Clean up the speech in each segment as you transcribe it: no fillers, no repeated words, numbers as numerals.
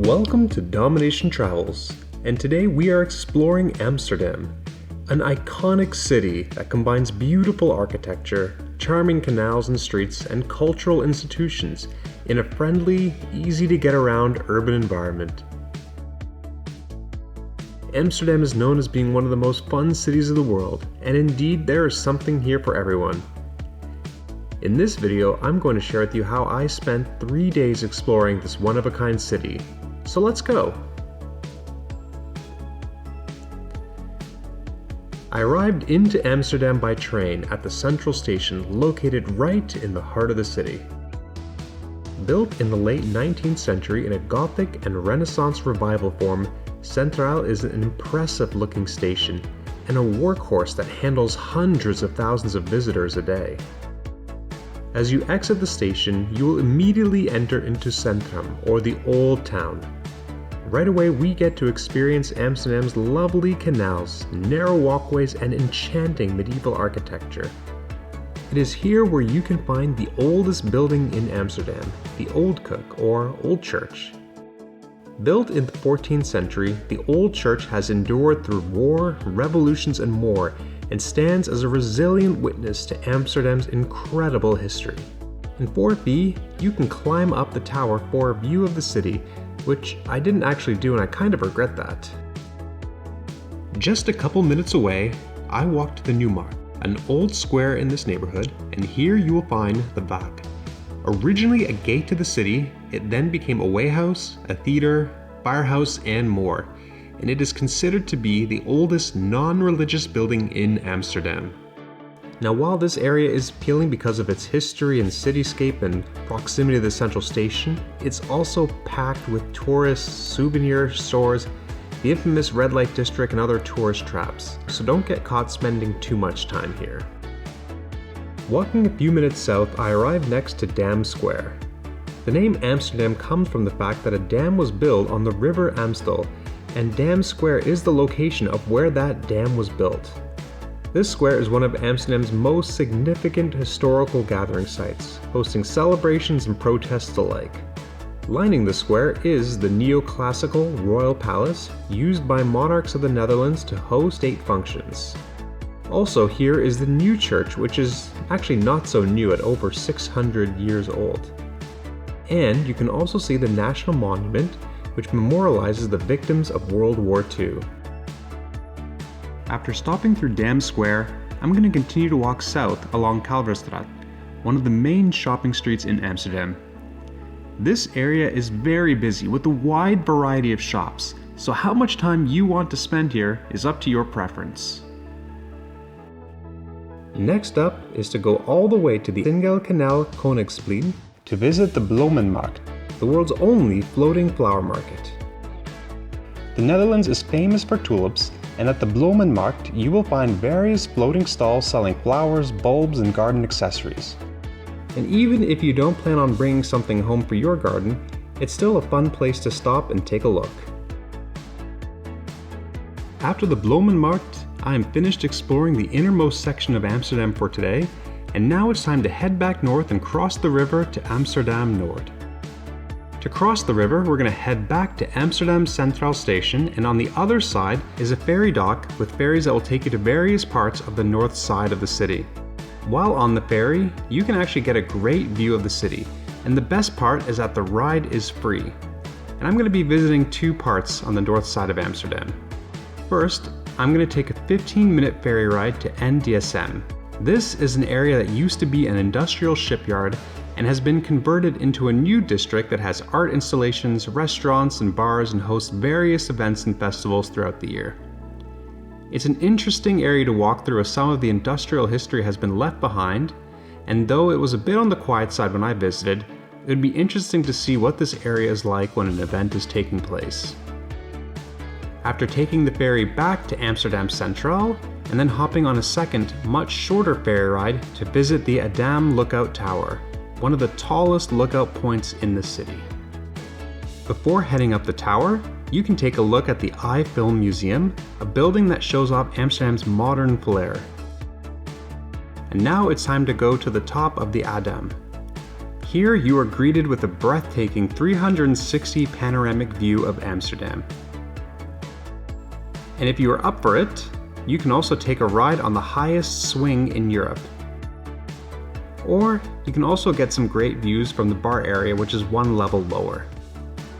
Welcome to Domination Travels, and today we are exploring Amsterdam, an iconic city that combines beautiful architecture, charming canals and streets, and cultural institutions in a friendly, easy-to-get-around urban environment. Amsterdam is known as being one of the most fun cities of the world, and indeed there is something here for everyone. In this video, I'm going to share with you how I spent 3 days exploring this one-of-a-kind city. So let's go! I arrived into Amsterdam by train at the central station located right in the heart of the city. Built in the late 19th century in a Gothic and Renaissance revival form, Centraal is an impressive-looking station and a workhorse that handles hundreds of thousands of visitors a day. As you exit the station, you will immediately enter into Centrum, or the Old Town. Right away, we get to experience Amsterdam's lovely canals, narrow walkways, and enchanting medieval architecture. It is here where you can find the oldest building in Amsterdam, the Old Kerk, or Old Church. Built in the 14th century, the Old Church has endured through war, revolutions, and more, and stands as a resilient witness to Amsterdam's incredible history. And for a fee, you can climb up the tower for a view of the city, which I didn't actually do and I kind of regret that. Just a couple minutes away, I walked to the Newmarkt, an old square in this neighborhood, and here you will find the Waag. Originally a gate to the city, it then became a wayhouse, a theater, firehouse, and more, and it is considered to be the oldest non-religious building in Amsterdam. Now, while this area is appealing because of its history and cityscape and proximity to the central station, it's also packed with tourists, souvenir stores, the infamous red light district, and other tourist traps, so don't get caught spending too much time here. Walking a few minutes south, I arrived next to Dam Square. The name Amsterdam comes from the fact that a dam was built on the River Amstel, and Dam Square is the location of where that dam was built. This square is one of Amsterdam's most significant historical gathering sites, hosting celebrations and protests alike. Lining the square is the neoclassical Royal Palace, used by monarchs of the Netherlands to host state functions. Also here is the new church, which is actually not so new at over 600 years old. And you can also see the National Monument, which memorializes the victims of World War II. After stopping through Dam Square, I'm going to continue to walk south along Kalverstraat, one of the main shopping streets in Amsterdam. This area is very busy with a wide variety of shops, so how much time you want to spend here is up to your preference. Next up is to go all the way to the Singelkanaal Koningsplein to visit the Bloemenmarkt, the world's only floating flower market. The Netherlands is famous for tulips, and at the Bloemenmarkt you will find various floating stalls selling flowers, bulbs, and garden accessories. And even if you don't plan on bringing something home for your garden, it's still a fun place to stop and take a look. After the Bloemenmarkt, I am finished exploring the innermost section of Amsterdam for today, and now it's time to head back north and cross the river to Amsterdam North. To cross the river, we're going to head back to Amsterdam Centraal Station, and on the other side is a ferry dock with ferries that will take you to various parts of the north side of the city. While on the ferry, you can actually get a great view of the city, and the best part is that the ride is free. And I'm going to be visiting two parts on the north side of Amsterdam. First, I'm going to take a 15-minute ferry ride to NDSM. This is an area that used to be an industrial shipyard and has been converted into a new district that has art installations, restaurants, and bars, and hosts various events and festivals throughout the year. It's an interesting area to walk through as some of the industrial history has been left behind, and though it was a bit on the quiet side when I visited, it would be interesting to see what this area is like when an event is taking place. After taking the ferry back to Amsterdam Centraal, and then hopping on a second, much shorter ferry ride to visit the Adam Lookout Tower, one of the tallest lookout points in the city. Before heading up the tower, you can take a look at the I Film Museum, a building that shows off Amsterdam's modern flair. And now it's time to go to the top of the Adam. Here you are greeted with a breathtaking 360 panoramic view of Amsterdam. And if you are up for it, you can also take a ride on the highest swing in Europe. Or you can also get some great views from the bar area, which is one level lower.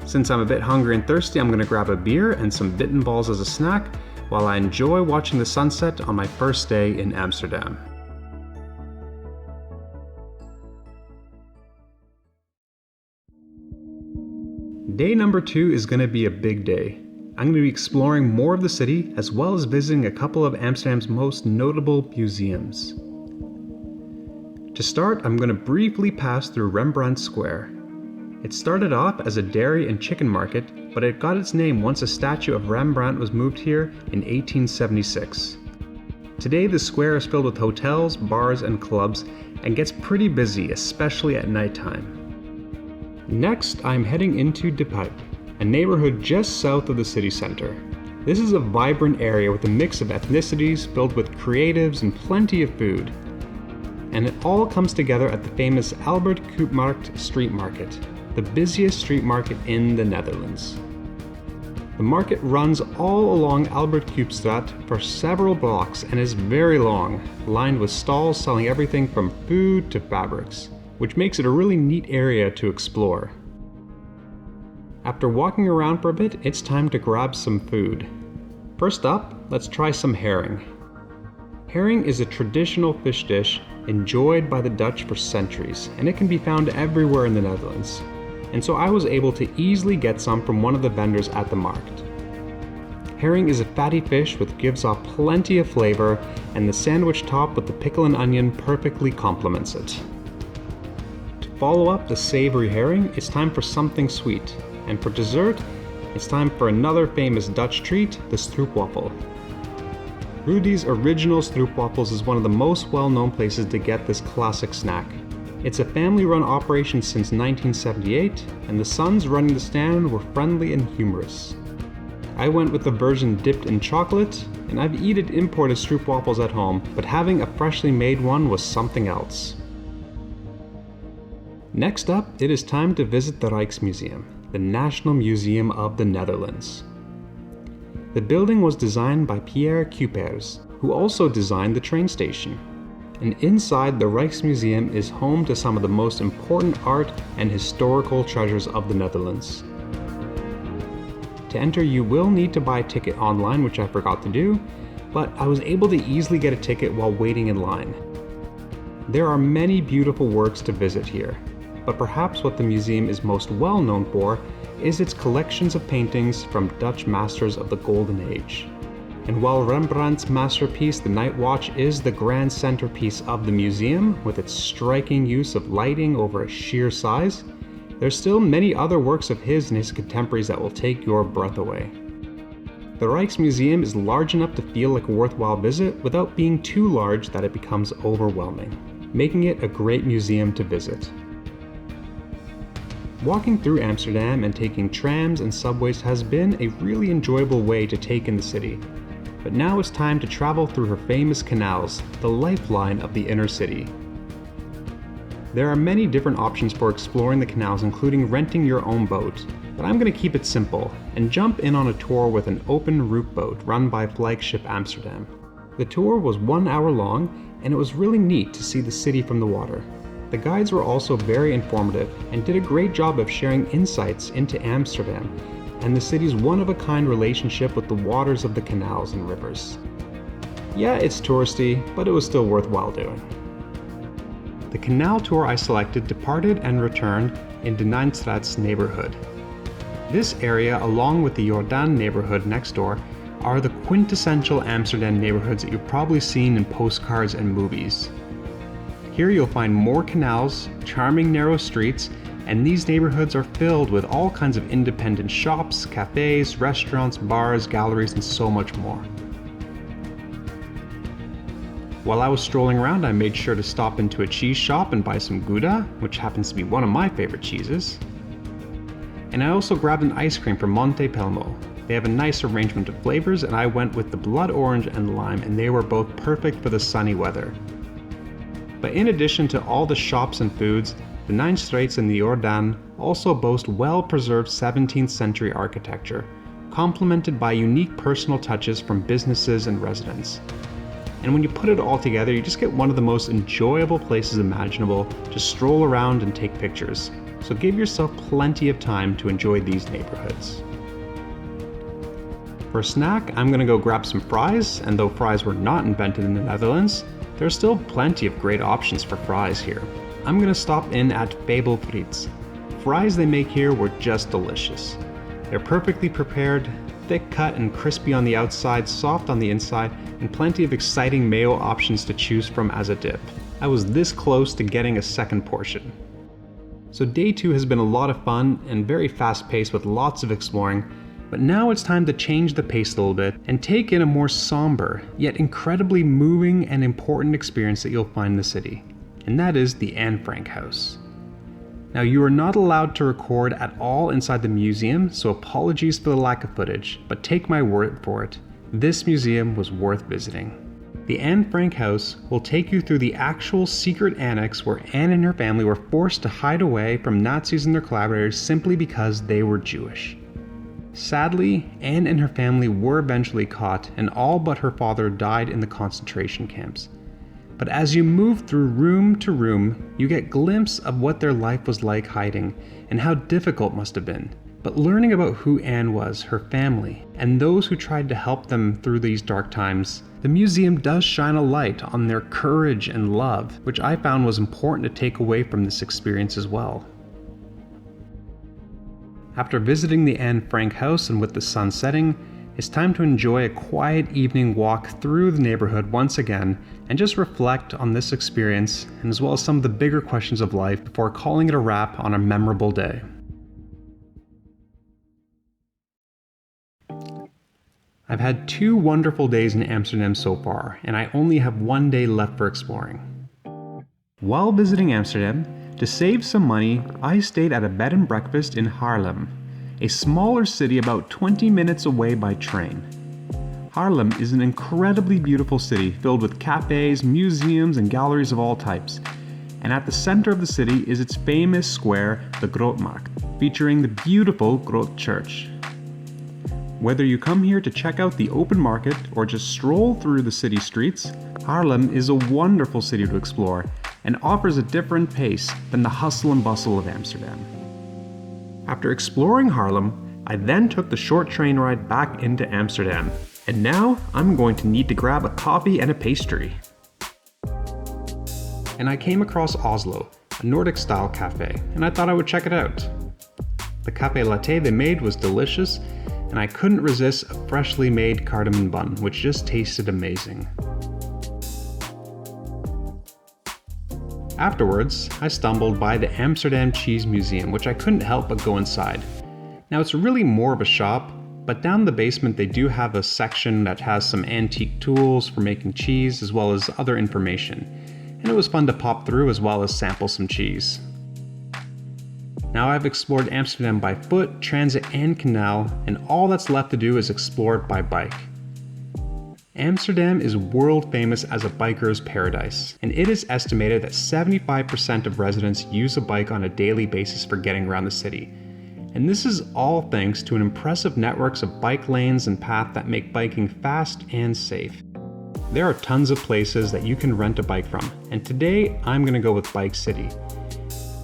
Since I'm a bit hungry and thirsty, I'm going to grab a beer and some bitten balls as a snack while I enjoy watching the sunset on my first day in Amsterdam. Day number 2 is going to be a big day. I'm going to be exploring more of the city as well as visiting a couple of Amsterdam's most notable museums. To start, I'm going to briefly pass through Rembrandt Square. It started off as a dairy and chicken market, but it got its name once a statue of Rembrandt was moved here in 1876. Today the square is filled with hotels, bars, and clubs and gets pretty busy, especially at nighttime. Next, I'm heading into De Pijp, a neighborhood just south of the city center. This is a vibrant area with a mix of ethnicities filled with creatives and plenty of food. And it all comes together at the famous Albert Koopmarkt street market, the busiest street market in the Netherlands. The market runs all along Albert Koopstraat for several blocks and is very long, lined with stalls selling everything from food to fabrics, which makes it a really neat area to explore. After walking around for a bit, it's time to grab some food. First up, let's try some herring. Herring is a traditional fish dish enjoyed by the Dutch for centuries, and it can be found everywhere in the Netherlands. And so I was able to easily get some from one of the vendors at the market. Herring is a fatty fish which gives off plenty of flavor, and the sandwich topped with the pickle and onion perfectly complements it. To follow up the savory herring, it's time for something sweet. And for dessert, it's time for another famous Dutch treat, the stroopwafel. Rudy's Original Stroopwafels is one of the most well-known places to get this classic snack. It's a family-run operation since 1978, and the sons running the stand were friendly and humorous. I went with the version dipped in chocolate, and I've eaten imported stroopwafels at home, but having a freshly made one was something else. Next up, it is time to visit the Rijksmuseum, the National Museum of the Netherlands. The building was designed by Pierre Cuypers, who also designed the train station. And inside, the Rijksmuseum is home to some of the most important art and historical treasures of the Netherlands. To enter, you will need to buy a ticket online, which I forgot to do, but I was able to easily get a ticket while waiting in line. There are many beautiful works to visit here, but perhaps what the museum is most well known for is its collections of paintings from Dutch masters of the Golden Age. And while Rembrandt's masterpiece, The Night Watch, is the grand centerpiece of the museum, with its striking use of lighting over a sheer size, there's still many other works of his and his contemporaries that will take your breath away. The Rijksmuseum is large enough to feel like a worthwhile visit without being too large that it becomes overwhelming, making it a great museum to visit. Walking through Amsterdam and taking trams and subways has been a really enjoyable way to take in the city. But now it's time to travel through her famous canals, the lifeline of the inner city. There are many different options for exploring the canals, including renting your own boat, but I'm going to keep it simple and jump in on a tour with an open roof boat run by Flagship Amsterdam. The tour was 1 hour long, and it was really neat to see the city from the water. The guides were also very informative and did a great job of sharing insights into Amsterdam and the city's one-of-a-kind relationship with the waters of the canals and rivers. Yeah, it's touristy, but it was still worthwhile doing. The canal tour I selected departed and returned in De Nijnstraat's neighborhood. This area, along with the Jordaan neighborhood next door, are the quintessential Amsterdam neighborhoods that you've probably seen in postcards and movies. Here you'll find more canals, charming narrow streets, and these neighborhoods are filled with all kinds of independent shops, cafes, restaurants, bars, galleries, and so much more. While I was strolling around, I made sure to stop into a cheese shop and buy some Gouda, which happens to be one of my favorite cheeses. And I also grabbed an ice cream from Monte Pelmo. They have a nice arrangement of flavors, and I went with the blood orange and lime, and they were both perfect for the sunny weather. But in addition to all the shops and foods, The 9 Straits and the Jordaan also boast well-preserved 17th century architecture, complemented by unique personal touches from businesses and residents. And when you put it all together, you just get one of the most enjoyable places imaginable to stroll around and take pictures. So give yourself plenty of time to enjoy these neighborhoods. For a snack, I'm gonna go grab some fries, and though fries were not invented in the Netherlands, there's still plenty of great options for fries here. I'm gonna stop in at Fabel Frites. Fries they make here were just delicious. They're perfectly prepared, thick cut and crispy on the outside, soft on the inside, and plenty of exciting mayo options to choose from as a dip. I was this close to getting a second portion. So day 2 has been a lot of fun and very fast paced with lots of exploring, but now it's time to change the pace a little bit and take in a more somber, yet incredibly moving and important experience that you'll find in the city, and that is the Anne Frank House. Now you are not allowed to record at all inside the museum, so apologies for the lack of footage, but take my word for it, this museum was worth visiting. The Anne Frank House will take you through the actual secret annex where Anne and her family were forced to hide away from Nazis and their collaborators simply because they were Jewish. Sadly, Anne and her family were eventually caught, and all but her father died in the concentration camps. But as you move through room to room, you get a glimpse of what their life was like hiding, and how difficult it must have been. But learning about who Anne was, her family, and those who tried to help them through these dark times, the museum does shine a light on their courage and love, which I found was important to take away from this experience as well. After visiting the Anne Frank house and with the sun setting, it's time to enjoy a quiet evening walk through the neighborhood once again and just reflect on this experience and as well as some of the bigger questions of life before calling it a wrap on a memorable day. I've had 2 wonderful days in Amsterdam so far, and I only have 1 day left for exploring. While visiting Amsterdam, to save some money, I stayed at a bed and breakfast in Harlem, a smaller city about 20 minutes away by train. Harlem is an incredibly beautiful city filled with cafes, museums, and galleries of all types. And at the center of the city is its famous square, the Grootmarkt, featuring the beautiful Groot Church. Whether you come here to check out the open market or just stroll through the city streets, Harlem is a wonderful city to explore and offers a different pace than the hustle and bustle of Amsterdam. After exploring Harlem, I then took the short train ride back into Amsterdam, and now I'm going to need to grab a coffee and a pastry. And I came across Oslo, a Nordic-style cafe, and I thought I would check it out. The cafe latte they made was delicious, and I couldn't resist a freshly made cardamom bun, which just tasted amazing. Afterwards, I stumbled by the Amsterdam Cheese Museum, which I couldn't help but go inside. Now it's really more of a shop, but down the basement they do have a section that has some antique tools for making cheese as well as other information, and it was fun to pop through as well as sample some cheese. Now I've explored Amsterdam by foot, transit, and canal, and all that's left to do is explore it by bike. Amsterdam is world famous as a biker's paradise, and it is estimated that 75% of residents use a bike on a daily basis for getting around the city. And this is all thanks to an impressive networks of bike lanes and paths that make biking fast and safe. There are tons of places that you can rent a bike from, and today I'm going to go with Bike City.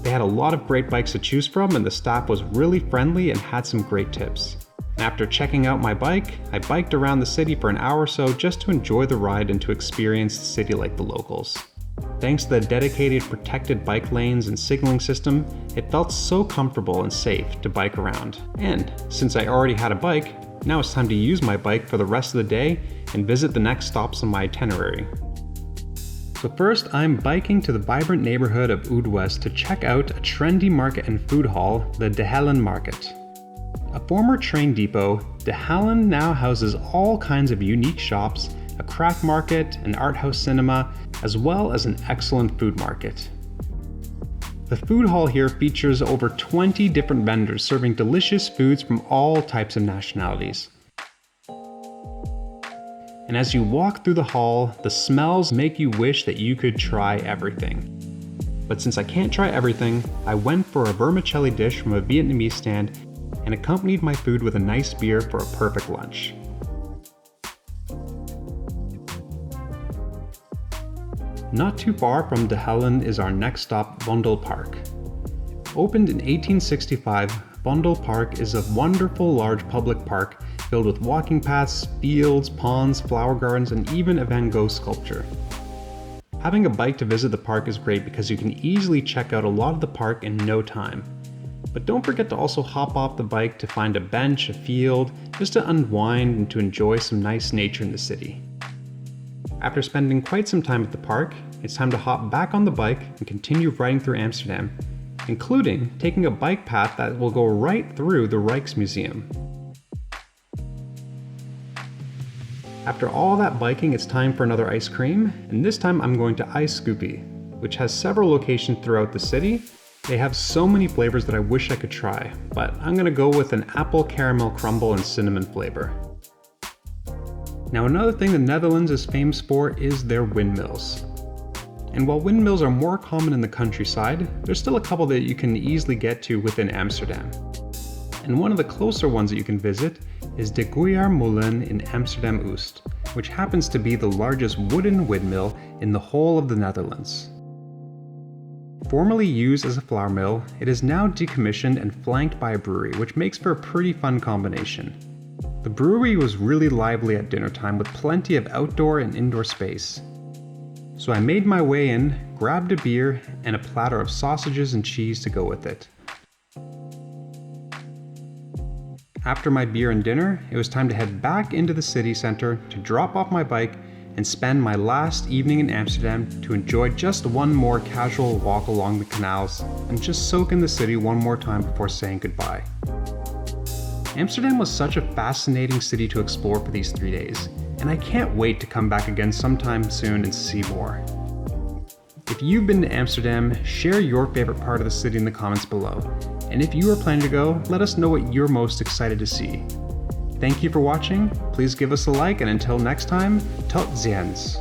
They had a lot of great bikes to choose from, and the staff was really friendly and had some great tips. After checking out my bike, I biked around the city for an hour or so just to enjoy the ride and to experience the city like the locals. Thanks to the dedicated protected bike lanes and signaling system, it felt so comfortable and safe to bike around. And since I already had a bike, now it's time to use my bike for the rest of the day and visit the next stops on my itinerary. So first, I'm biking to the vibrant neighborhood of Oud-West to check out a trendy market and food hall, the De Hellen Market. A former train depot, De Hellen now houses all kinds of unique shops, a craft market, an art house cinema, as well as an excellent food market. The food hall here features over 20 different vendors serving delicious foods from all types of nationalities. And as you walk through the hall, the smells make you wish that you could try everything. But since I can't try everything, I went for a vermicelli dish from a Vietnamese stand and accompanied my food with a nice beer for a perfect lunch. Not too far from De Helen is our next stop, Vondelpark. Opened in 1865, Vondelpark is a wonderful large public park filled with walking paths, fields, ponds, flower gardens, and even a Van Gogh sculpture. Having a bike to visit the park is great because you can easily check out a lot of the park in no time. But don't forget to also hop off the bike to find a bench, a field, just to unwind and to enjoy some nice nature in the city. After spending quite some time at the park, it's time to hop back on the bike and continue riding through Amsterdam, including taking a bike path that will go right through the Rijksmuseum. After all that biking, it's time for another ice cream, and this time I'm going to Ice Scoopy, which has several locations throughout the city. They have so many flavors that I wish I could try, but I'm gonna go with an apple caramel crumble and cinnamon flavor. Now another thing the Netherlands is famous for is their windmills. And while windmills are more common in the countryside, there's still a couple that you can easily get to within Amsterdam. And one of the closer ones that you can visit is De Molen in Amsterdam Oost, which happens to be the largest wooden windmill in the whole of the Netherlands. Formerly used as a flour mill, it is now decommissioned and flanked by a brewery, which makes for a pretty fun combination. The brewery was really lively at dinner time with plenty of outdoor and indoor space. So I made my way in, grabbed a beer, and a platter of sausages and cheese to go with it. After my beer and dinner, it was time to head back into the city center to drop off my bike and spend my last evening in Amsterdam to enjoy just one more casual walk along the canals and just soak in the city one more time before saying goodbye. Amsterdam was such a fascinating city to explore for these 3 days, and I can't wait to come back again sometime soon and see more. If you've been to Amsterdam, share your favorite part of the city in the comments below. And if you are planning to go, let us know what you're most excited to see. Thank you for watching, please give us a like, and until next time, tot ziens!